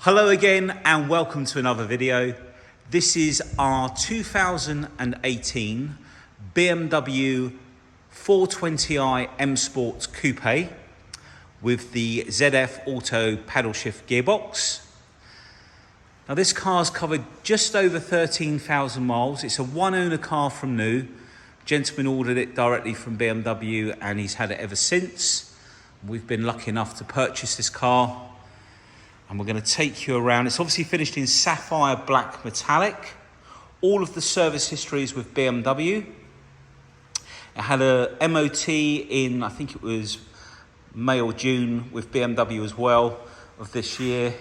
Hello again and welcome to another video. This is our 2018 BMW 420i M Sport Coupe with the ZF Auto paddle shift gearbox. Now this car's covered just over 13,000 miles. It's a one owner car from new. Gentleman ordered it directly from BMW and he's had it ever since. We've been lucky enough to purchase this car. And we're going to take you around. It's obviously finished in Sapphire black metallic. All of the service history is with BMW. It had a MOT in, I think it was May or June with BMW as well of this year.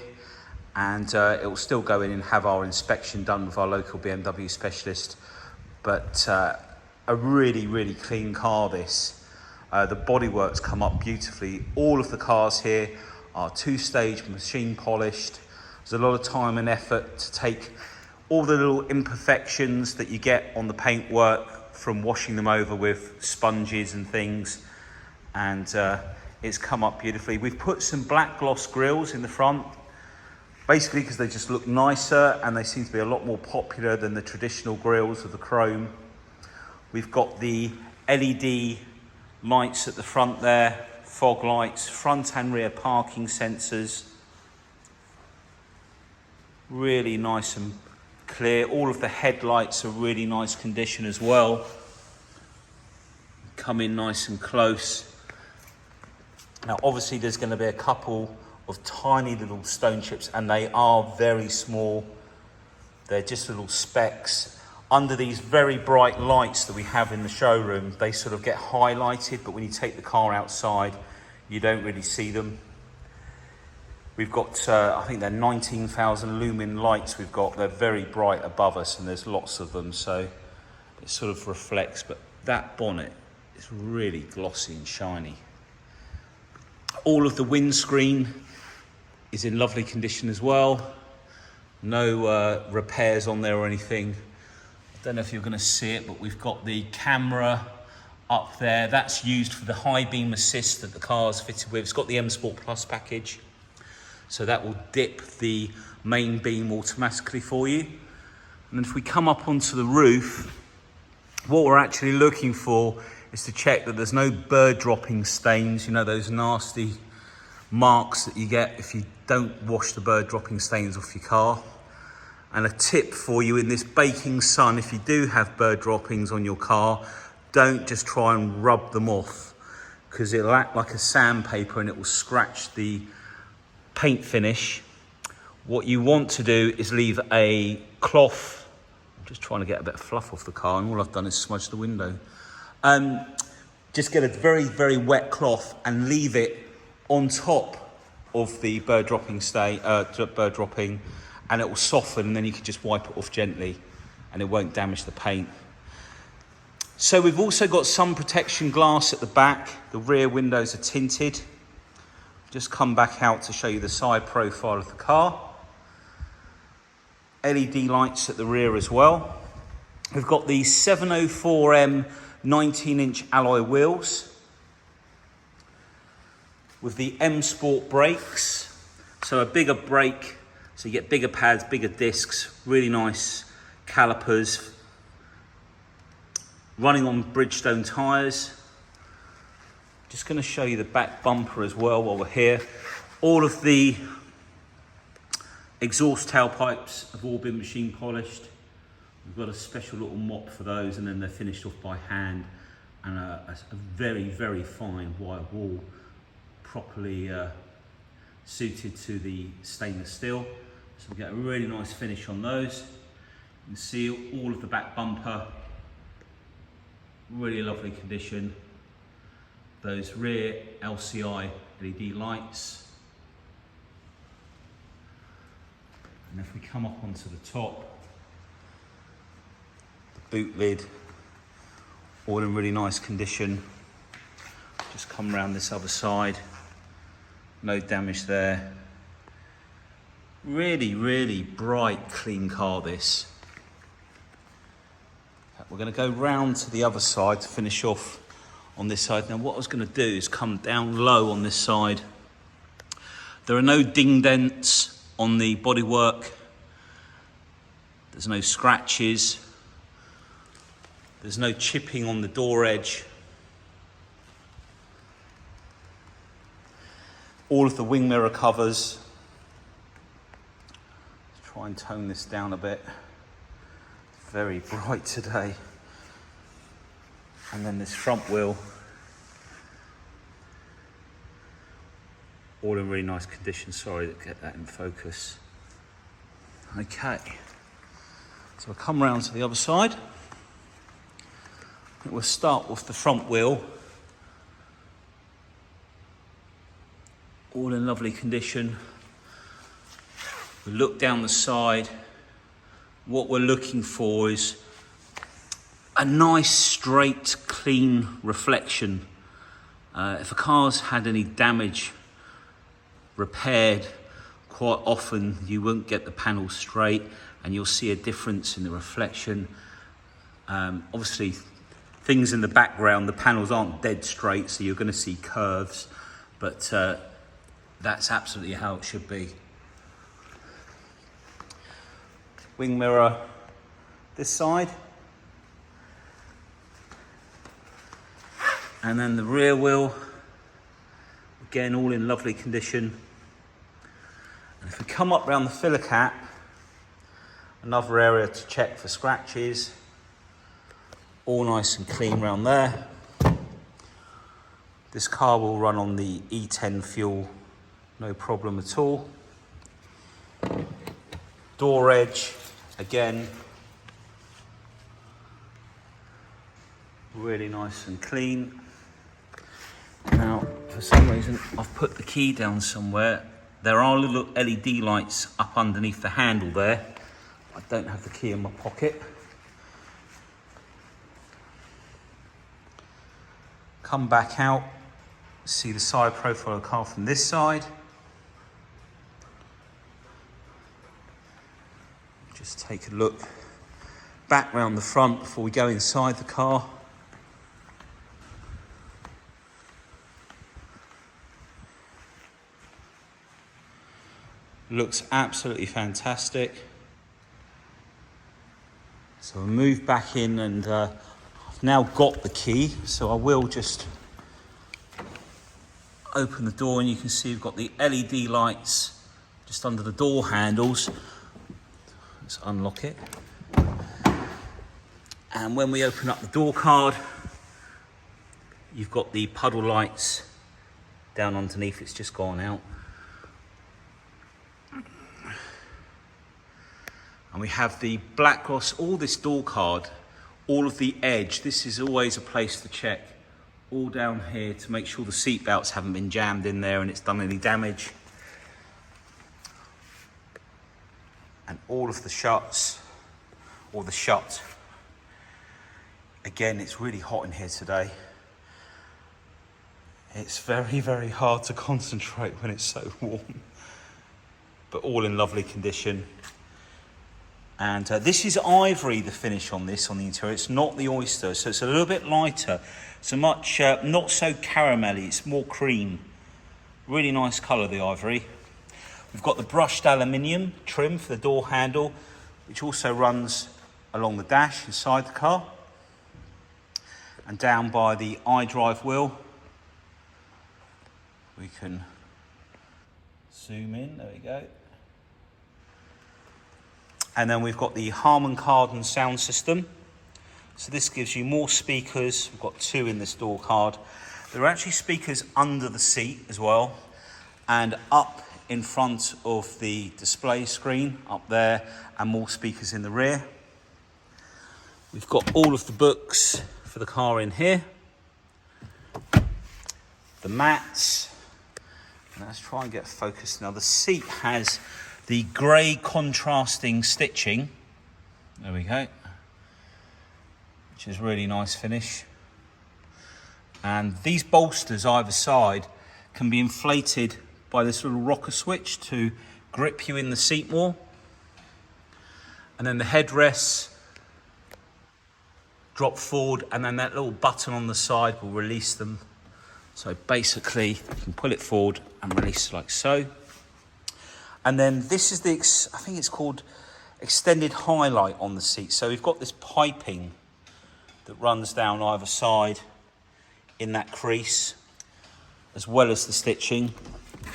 And it will still go in and have our inspection done with our local BMW specialist. But a really, really clean car this. The bodywork's come up beautifully. All of the cars here are two-stage machine polished. There's a lot of time and effort to take all the little imperfections that you get on the paintwork from washing them over with sponges and things, and it's come up beautifully. We've put some black gloss grills in the front, basically because they just look nicer and they seem to be a lot more popular than the traditional grills of the chrome. We've got the LED lights at the front there, fog lights, front and rear parking sensors. Really nice and clear. All of the headlights are really nice condition as well. Come in nice and close. Now obviously there's going to be a couple of tiny little stone chips and they are very small. They're just little specks. Under these very bright lights that we have in the showroom, they sort of get highlighted, but when you take the car outside, you don't really see them. We've got, I think they're 19,000 lumen lights we've got. They're very bright above us and there's lots of them, so it sort of reflects, but that bonnet is really glossy and shiny. All of the windscreen is in lovely condition as well. No repairs on there or anything. I don't know if you're going to see it, but we've got the camera up there. That's used for the high beam assist that the car's fitted with. It's got the M Sport Plus package, so that will dip the main beam automatically for you. And if we come up onto the roof, what we're actually looking for is to check that there's no bird dropping stains, you know, those nasty marks that you get if you don't wash the bird dropping stains off your car. And a tip for you in this baking sun, if you do have bird droppings on your car, don't just try and rub them off, because it'll act like a sandpaper and it will scratch the paint finish. What you want to do is leave a cloth. I'm just trying to get a bit of fluff off the car and all I've done is smudge the window. Just get a very, very wet cloth and leave it on top of the bird dropping and it will soften, and then you can just wipe it off gently and it won't damage the paint. So we've also got sun protection glass at the back. The rear windows are tinted. Just come back out to show you the side profile of the car. LED lights at the rear as well. We've got the 704M 19-inch alloy wheels with the M Sport brakes. So a bigger brake, so you get bigger pads, bigger discs, really nice calipers. Running on Bridgestone tyres. Just going to show you the back bumper as well while we're here. All of the exhaust tailpipes have all been machine polished. We've got a special little mop for those, and then they're finished off by hand, and a very, very fine wire wall, properly suited to the stainless steel. So we get a really nice finish on those. You can see all of the back bumper, really lovely condition. Those rear LCI LED lights. And if we come up onto the top, the boot lid, all in really nice condition. Just come around this other side, no damage there. Really, really bright, clean car this. We're going to go round to the other side to finish off on this side. Now what I was going to do is come down low on this side. There are no ding dents on the bodywork. There's no scratches. There's no chipping on the door edge. All of the wing mirror covers. Let's try and tone this down a bit. It's very bright today. And then this front wheel, all in really nice condition. Sorry to get that in focus. Okay, so we'll come round to the other side. We'll start with the front wheel. All in lovely condition. We look down the side. What we're looking for is a nice, straight, clean reflection. If a car's had any damage repaired, quite often you won't get the panel straight and you'll see a difference in the reflection. Obviously, things in the background, the panels aren't dead straight, so you're going to see curves, but that's absolutely how it should be. Wing mirror this side. And then the rear wheel, again, all in lovely condition. And if we come up around the filler cap, another area to check for scratches. All nice and clean around there. This car will run on the E10 fuel, no problem at all. Door edge, again, really nice and clean. Now, for some reason, I've put the key down somewhere. There are little LED lights up underneath the handle there. I don't have the key in my pocket. Come back out, see the side profile of the car from this side. Just take a look back round the front before we go inside the car. Looks absolutely fantastic. So we'll move back in, and I've now got the key, so I will just open the door, and you can see we've got the LED lights just under the door handles. Let's unlock it. And when we open up the door card, you've got the puddle lights down underneath. It's just gone out. And we have the black gloss, all this door card, all of the edge. This is always a place to check. All down here to make sure the seat belts haven't been jammed in there and it's done any damage. And all of the shuts, or the shut. Again, it's really hot in here today. It's very, very hard to concentrate when it's so warm. But all in lovely condition. And this is ivory, the finish on this, on the interior. It's not the oyster, so it's a little bit lighter. So much, not so caramelly, it's more cream. Really nice colour, the ivory. We've got the brushed aluminium trim for the door handle, which also runs along the dash inside the car. And down by the iDrive wheel. We can zoom in, there we go. And then we've got the HARMAN KARDON sound system. So this gives you more speakers. We've got 2 in this door card. There are actually speakers under the seat as well, and up in front of the display screen up there, and more speakers in the rear. We've got all of the books for the car in here. The mats. And let's try and get focused now. The seat has the grey contrasting stitching. There we go. Which is really nice finish. And these bolsters either side can be inflated by this little rocker switch to grip you in the seat more. And then the headrests drop forward, and then that little button on the side will release them. So basically you can pull it forward and release like so. And then this is the, I think it's called extended highlight on the seat. So we've got this piping that runs down either side in that crease, as well as the stitching.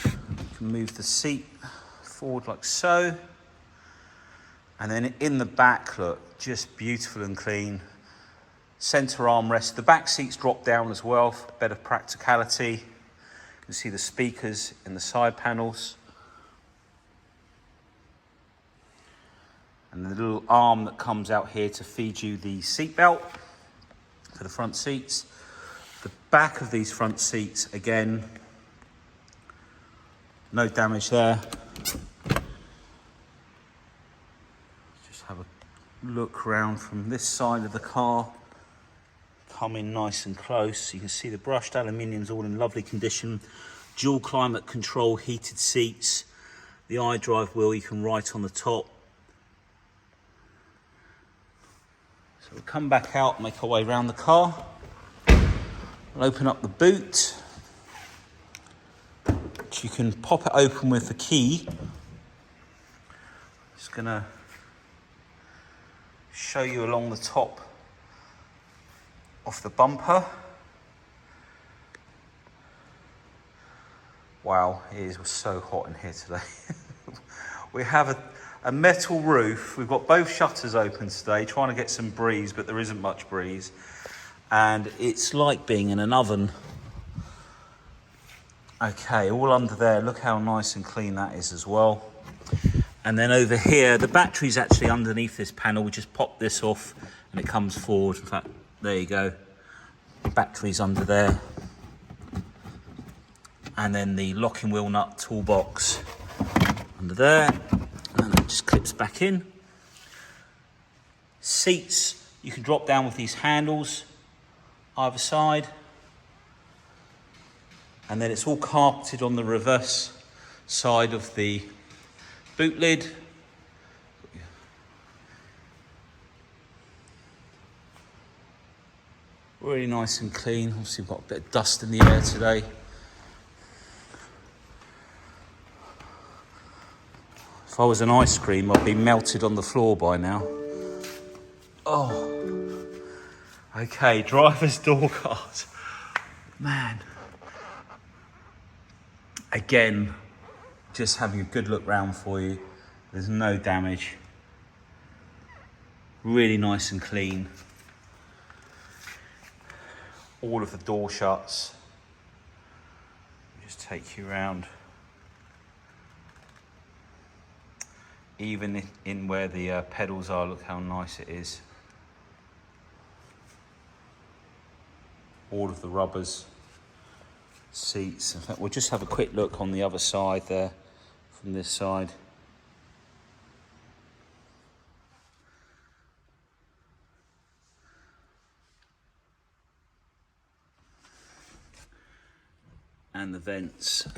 You can move the seat forward like so. And then in the back, look, just beautiful and clean. Center armrest. The back seats drop down as well for better practicality. You can see the speakers in the side panels. And the little arm that comes out here to feed you the seat belt for the front seats. The back of these front seats, again, no damage there. Just have a look around from this side of the car. Come in nice and close. You can see the brushed aluminium's all in lovely condition. Dual climate control, heated seats. The iDrive wheel you can write on the top. So we'll come back out, make our way around the car. We'll open up the boot, which you can pop it open with the key. Just gonna show you along the top of the bumper. Wow, it is so hot in here today. We have a metal roof. We've got both shutters open today, trying to get some breeze, but there isn't much breeze. And it's like being in an oven. Okay, all under there. Look how nice and clean that is as well. And then over here, the battery's actually underneath this panel. We just pop this off and it comes forward. In fact, there you go. Battery's under there. And then the locking wheel nut toolbox under there. And it just clips back in. Seats, you can drop down with these handles either side. And then it's all carpeted on the reverse side of the boot lid. Really nice and clean. Obviously we've got a bit of dust in the air today. If I was an ice cream, I'd be melted on the floor by now. Oh. Okay, driver's door card. Man. Again, just having a good look round for you. There's no damage. Really nice and clean. All of the door shuts. Just take you around. Even in where the pedals are, look how nice it is. All of the rubbers, seats. In fact, we'll just have a quick look on the other side there, from this side. And the vents,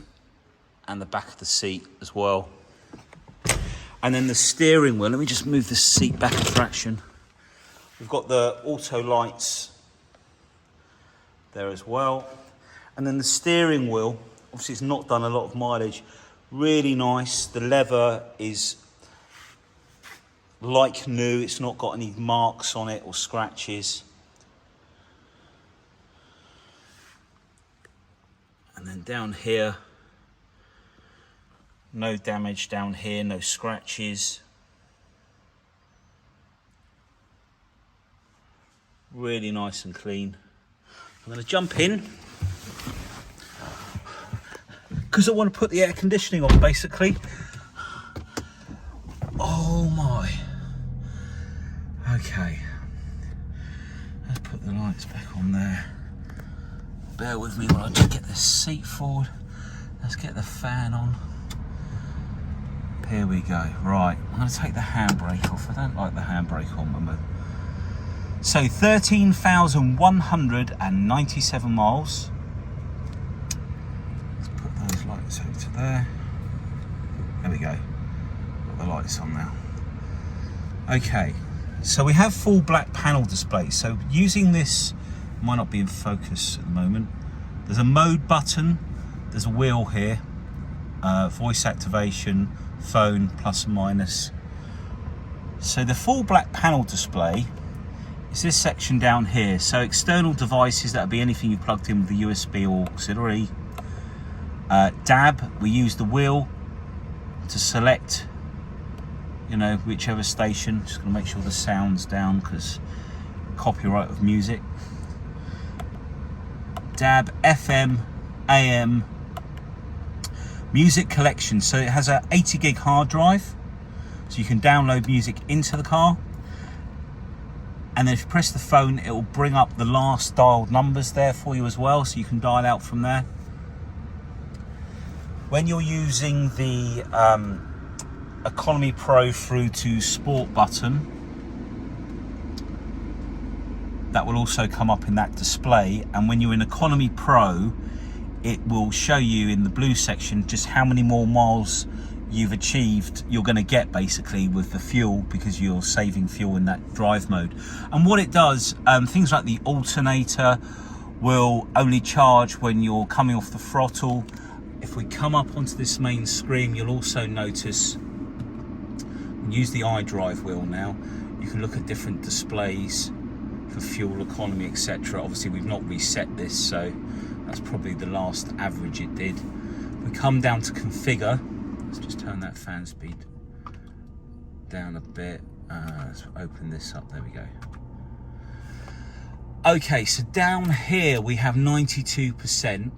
and the back of the seat as well. And then the steering wheel, let me just move the seat back a fraction. We've got the auto lights there as well. And then the steering wheel, obviously it's not done a lot of mileage, really nice. The leather is like new, it's not got any marks on it or scratches. And then down here, no damage down here, no scratches. Really nice and clean. I'm going to jump in because I want to put the air conditioning on, basically. Oh my. Okay. Let's put the lights back on there. Bear with me while I just get this seat forward. Let's get the fan on. Here we go. Right, I'm going to take the handbrake off. I don't like the handbrake on, but so 13,197 miles. Let's put those lights over to there. There we go. Got the lights on now. Okay, so we have full black panel display. So using this, might not be in focus at the moment. There's a mode button. There's a wheel here. voice activation, phone, plus and minus. So the full black panel display is this section down here. So external devices, that would be anything you plugged in with the USB or auxiliary. DAB, we use the wheel to select, you know, whichever station. Just gonna make sure the sound's down because copyright of music. DAB, FM, AM, music collection. So it has a 80 gig hard drive, so you can download music into the car. And then if you press the phone, it will bring up the last dialed numbers there for you as well, so you can dial out from there. When you're using the Economy Pro through to Sport button, that will also come up in that display. And when you're in Economy Pro, it will show you in the blue section just how many more miles you've achieved, you're going to get basically with the fuel, because you're saving fuel in that drive mode. And what it does, things like the alternator will only charge when you're coming off the throttle. If we come up onto this main screen, you'll also notice, use the iDrive wheel now, you can look at different displays for fuel economy, etc. Obviously we've not reset this, so that's probably the last average it did. We come down to configure. Let's just turn that fan speed down a bit. Let's open this up, there we go. Okay, so down here we have 92%.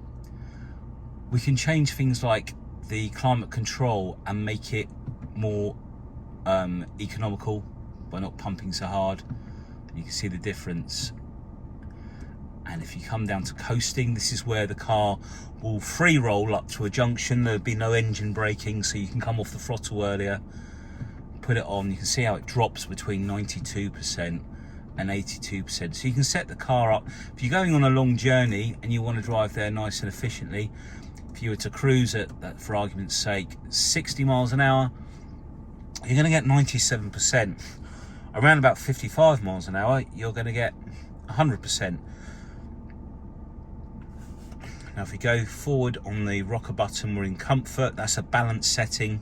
We can change things like the climate control and make it more economical by not pumping so hard. You can see the difference. And if you come down to coasting, this is where the car will free roll up to a junction. There'll be no engine braking, so you can come off the throttle earlier, put it on. You can see how it drops between 92% and 82%. So you can set the car up. If you're going on a long journey and you want to drive there nice and efficiently, if you were to cruise at that, for argument's sake, 60 miles an hour, you're going to get 97%. Around about 55 miles an hour, you're going to get 100%. Now if we go forward on the rocker button, we're in comfort. That's a balance setting.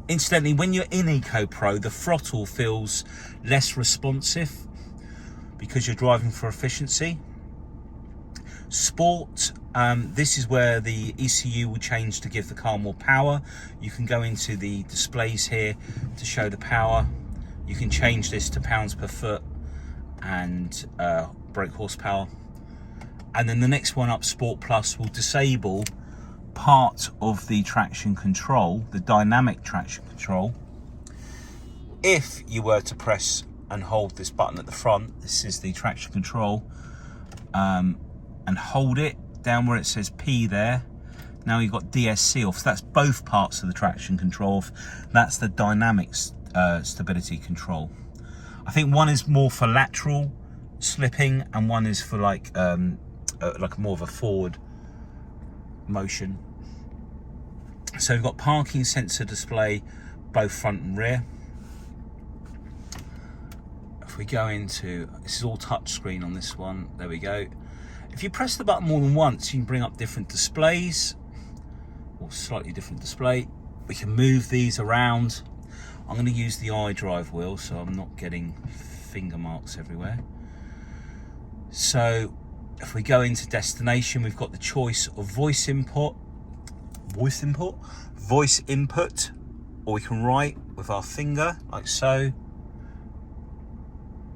Incidentally, when you're in Eco Pro, the throttle feels less responsive because you're driving for efficiency. Sport, this is where the ECU will change to give the car more power. You can go into the displays here to show the power. You can change this to pounds per foot and brake horsepower. And then the next one up, Sport Plus, will disable part of the traction control, the dynamic traction control. If you were to press and hold this button at the front, this is the traction control, and hold it down where it says P there, now you've got DSC off. So that's both parts of the traction control off. That's the dynamic stability control. I think one is more for lateral slipping and one is for like more of a forward motion. So we've got parking sensor display, both front and rear. If we go into, this is all touch screen on this one, there we go. If you press the button more than once, you can bring up different displays, or slightly different display. We can move these around. I'm going to use the iDrive wheel so I'm not getting finger marks everywhere. So if we go into destination, we've got the choice of voice input, or we can write with our finger like so.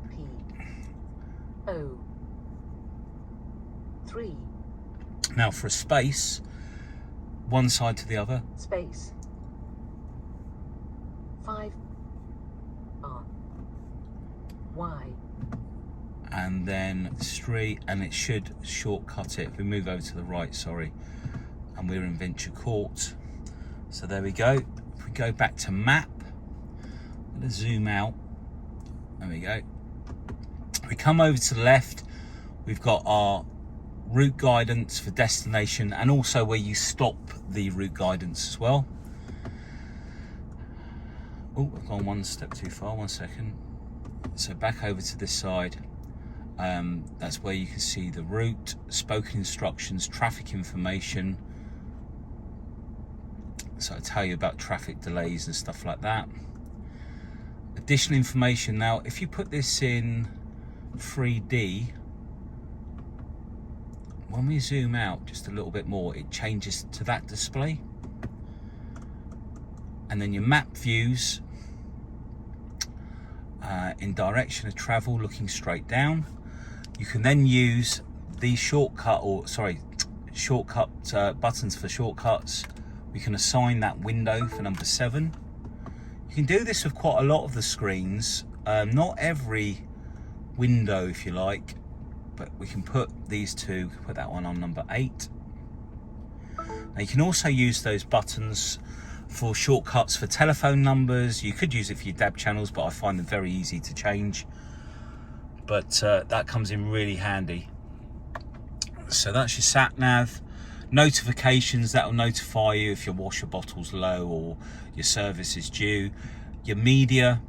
P-O-3. Now for a space, one side to the other. Space. 5 R Y. And then street, and it should shortcut it. If we move over to the right, sorry, and we're in Venture Court. So there we go. If we go back to map, I'm going to zoom out. There we go. We come over to the left, we've got our route guidance for destination and also where you stop the route guidance as well. Oh, I've gone one step too far, 1 second. So back over to this side. That's where you can see the route, spoken instructions, traffic information. So I tell you about traffic delays and stuff like that. Additional information. Now, if you put this in 3D, when we zoom out just a little bit more, it changes to that display. And then your map views in direction of travel, looking straight down. You can then use these shortcut buttons for shortcuts. We can assign that window for number 7. You can do this with quite a lot of the screens. Not every window, if you like, but we can put these two, put that one on number 8. Now you can also use those buttons for shortcuts for telephone numbers. You could use it for your DAB channels, but I find them very easy to change. But that comes in really handy. So that's your sat nav. Notifications, that will notify you if your washer bottle's low or your service is due. Your media,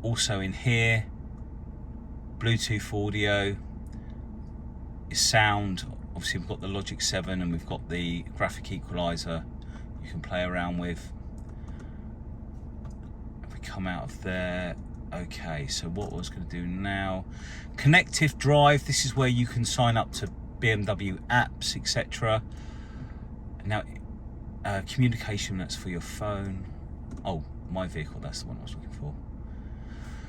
also in here. Bluetooth audio. Your sound, obviously we've got the Logic 7 and we've got the graphic equalizer you can play around with. If we come out of there, okay, so what I was going to do now, connective drive, this is where you can sign up to BMW apps, etc. Now, communication, that's for your phone. Oh, my vehicle, that's the one I was looking for.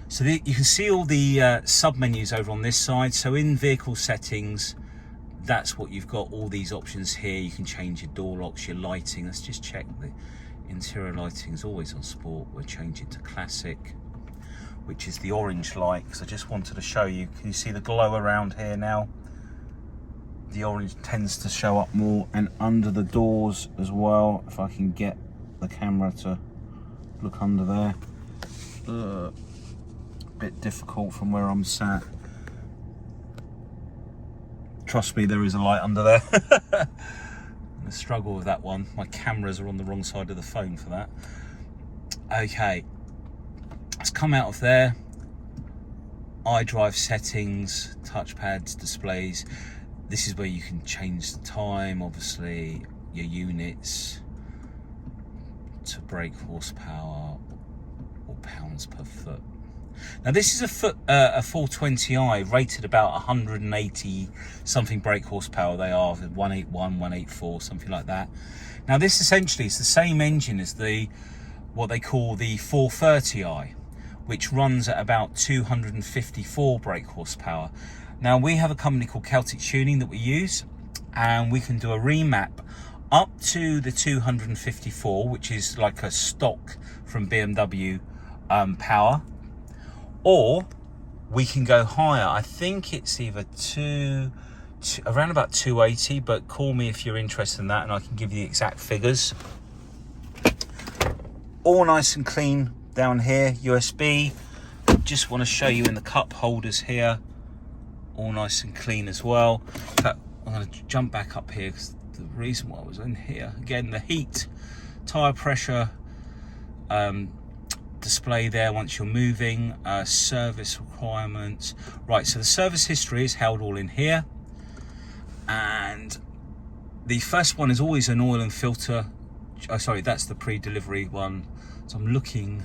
So you can see all the sub-menus over on this side. So in vehicle settings, that's what you've got, all these options here. You can change your door locks, your lighting. Let's just check the interior lighting is always on sport. We'll change it to classic, which is the orange light, because I just wanted to show you. Can you see the glow around here now? The orange tends to show up more, and under the doors as well, if I can get the camera to look under there. Bit difficult from where I'm sat. Trust me, there is a light under there. I struggle with that one. My cameras are on the wrong side of the phone for that. Okay, let's come out of there. iDrive settings, touchpads, displays. This is where you can change the time, obviously, your units to brake horsepower or pounds per foot. Now this is a 420i rated about 180 something brake horsepower. They are 181, 184, something like that. Now this essentially is the same engine as what they call the 430i, which runs at about 254 brake horsepower. Now we have a company called Celtic Tuning that we use, and we can do a remap up to the 254, which is like a stock from BMW power, or we can go higher. I think it's either around about 280, but call me if you're interested in that and I can give you the exact figures. All nice and clean down here, USB. Just want to show you in the cup holders here, all nice and clean as well. But I'm going to jump back up here because the reason why I was in here, again, the heat, tire pressure, display there once you're moving, service requirements. Right, so the service history is held all in here, and the first one is always an oil and filter. Oh, sorry, that's the pre-delivery one. So I'm looking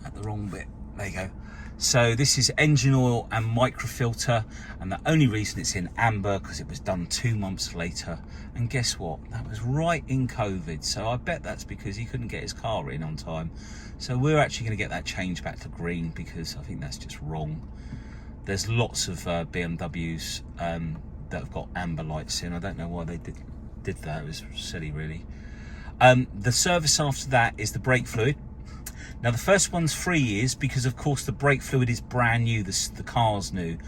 at the wrong bit. There you go. So this is engine oil and microfilter, and the only reason it's in amber because it was done 2 months later. And guess what? That was right in COVID. So I bet that's because he couldn't get his car in on time. So we're actually going to get that changed back to green because I think that's just wrong. There's lots of BMWs that have got amber lights in. I don't know why they did that. It was silly, really. The service after that is the brake fluid. Now the first one's 3 years because of course the brake fluid is brand new, the car's new.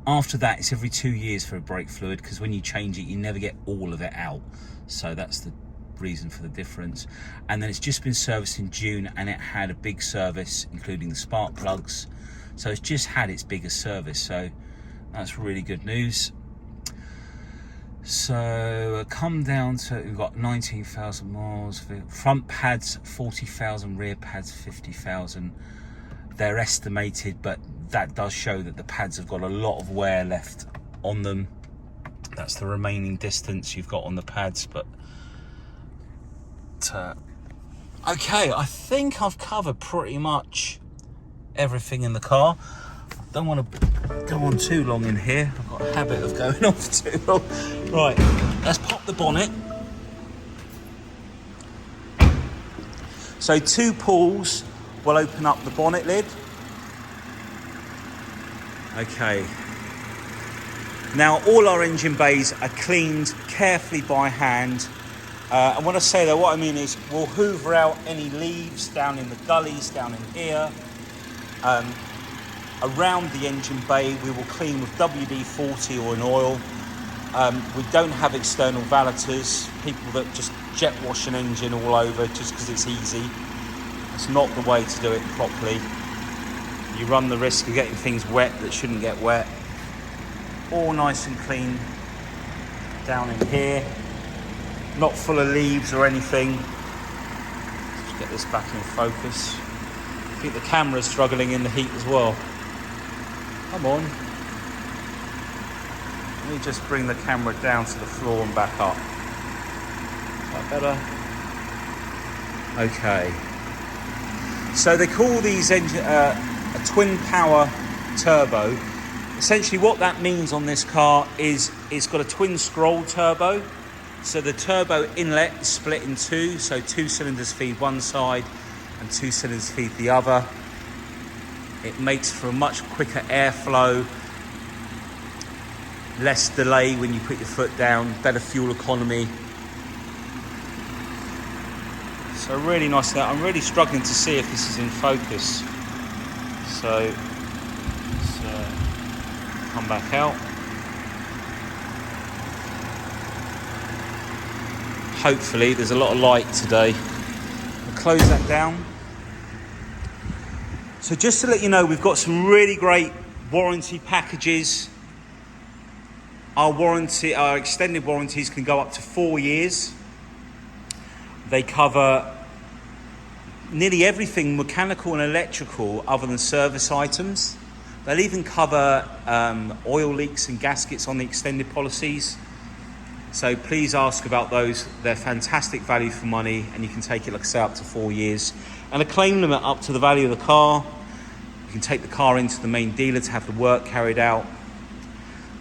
After that it's every 2 years for a brake fluid, because when you change it you never get all of it out. So that's the reason for the difference. And then it's just been serviced in June, and it had a big service including the spark plugs. So it's just had its biggest service, so that's really good news. So come down to, we've got 19,000 miles, front pads 40,000, rear pads 50,000. They're estimated, but that does show that the pads have got a lot of wear left on them. That's the remaining distance you've got on the pads, but But okay, I think I've covered pretty much everything in the car. Don't want to go on too long in here. I've got a habit of going off too long. Right, let's pop the bonnet. So 2 pulls will open up the bonnet lid. Okay. Now all our engine bays are cleaned carefully by hand. And when I say that, what I mean is we'll hoover out any leaves down in the gullies, down in here. Around the engine bay, we will clean with WD-40 or an oil. We don't have external valeters, people that just jet wash an engine all over just because it's easy. It's not the way to do it properly. You run the risk of getting things wet that shouldn't get wet. All nice and clean down in here. Not full of leaves or anything. Let's get this back in focus. I think the camera's struggling in the heat as well. Come on. Let me just bring the camera down to the floor and back up. Is that better? Okay. So they call these engine a twin power turbo. Essentially what that means on this car is it's got a twin scroll turbo. So the turbo inlet is split in 2. So 2 cylinders feed one side and 2 cylinders feed the other. It makes for a much quicker airflow, less delay when you put your foot down, better fuel economy. So really nice. I'm really struggling to see if this is in focus. So let's come back out. Hopefully, there's a lot of light today. We'll close that down. So just to let you know, we've got some really great warranty packages. Our extended warranties can go up to 4 years. They cover nearly everything mechanical and electrical other than service items. They'll even cover oil leaks and gaskets on the extended policies. So please ask about those. They're fantastic value for money, and you can take it, like I say, up to 4 years. And a claim limit up to the value of the car. You can take the car into the main dealer to have the work carried out.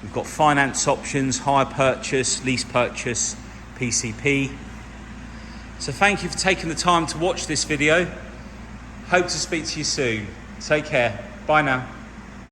We've got finance options, hire purchase, lease purchase, PCP. So thank you for taking the time to watch this video. Hope to speak to you soon. Take care. Bye now.